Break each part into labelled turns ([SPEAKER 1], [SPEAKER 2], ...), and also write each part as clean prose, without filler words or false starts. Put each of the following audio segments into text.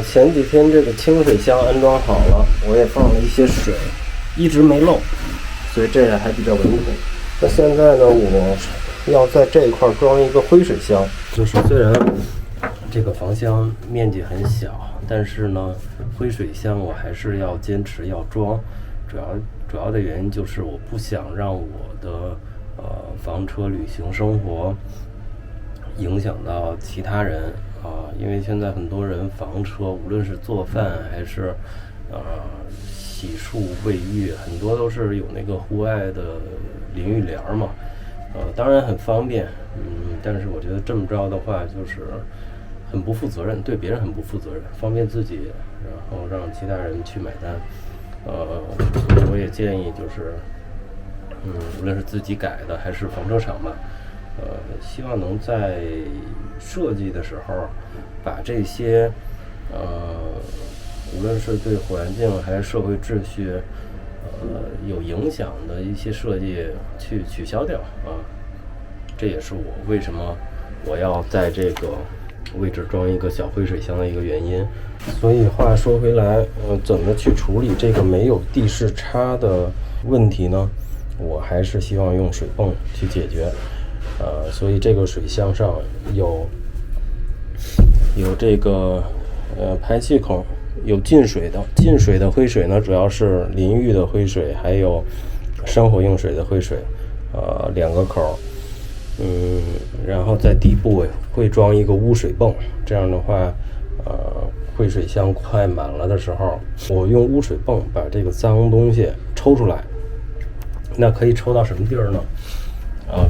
[SPEAKER 1] 前几天这个清水箱安装好了，我也放了一些水，一直没漏，所以这也还比较稳妥。那现在呢，我要在这一块装一个灰水箱，就是虽然这个房箱面积很小，但是呢，灰水箱我还是要坚持要装。主要的原因就是我不想让我的房车旅行生活影响到其他人因为现在很多人房车无论是做饭还是洗漱卫浴，很多都是有那个户外的淋浴帘嘛，当然很方便，但是我觉得这么着的话就是很不负责任，对别人很不负责任，方便自己，然后让其他人去买单。所以我也建议就是，无论是自己改的还是房车厂吧，希望能在设计的时候把这些，无论是对环境还是社会秩序，有影响的一些设计去取消掉这也是我为什么我要在这个位置装一个小灰水箱的一个原因。所以话说回来，怎么去处理这个没有地势差的问题呢？我还是希望用水泵去解决。所以这个水箱上有这个排气孔，有进水的灰水呢，主要是淋浴的灰水，还有生活用水的灰水，2个口。然后在底部会装一个污水泵，这样的话，灰水箱快满了的时候，我用污水泵把这个脏东西抽出来。那可以抽到什么地儿呢？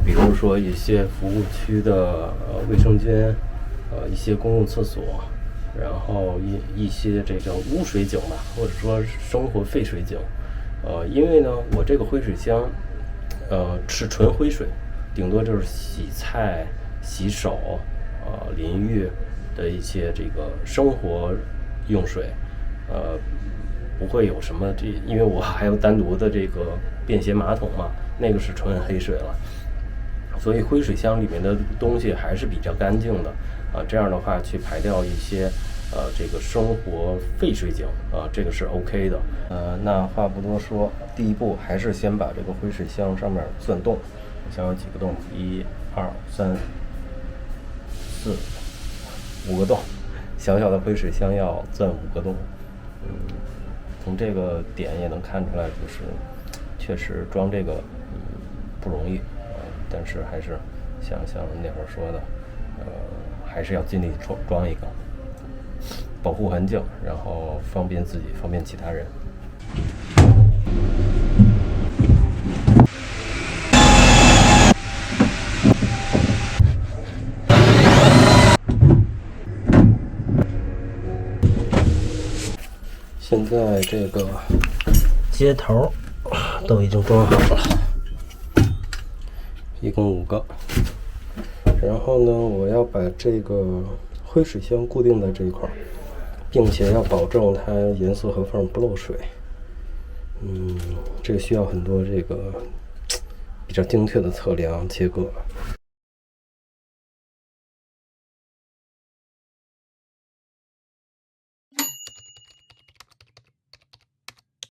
[SPEAKER 1] 比如说一些服务区的卫生间，一些公共厕所，然后一些这个污水井吧，或者说生活废水井。因为呢，我这个灰水箱，是纯灰水。顶多就是洗菜、洗手、淋浴的一些这个生活用水，不会有什么因为我还有单独的这个便携马桶嘛，那个是纯黑水了，所以灰水箱里面的东西还是比较干净的这样的话去排掉一些这个生活废水井这个是 OK 的。那话不多说，第一步还是先把这个灰水箱上面钻洞。想有几个洞？1、2、3、4、5个洞。小小的灰水箱要钻5个洞。从这个点也能看出来，就是确实装这个不容易但是还是像那会儿说的，还是要尽力装一个，保护环境，然后方便自己，方便其他人。现在这个接头都已经装好了，一共5个。然后呢，我要把这个灰水箱固定在这一块，并且要保证它严丝合缝不漏水。这个需要很多这个比较精确的测量切割。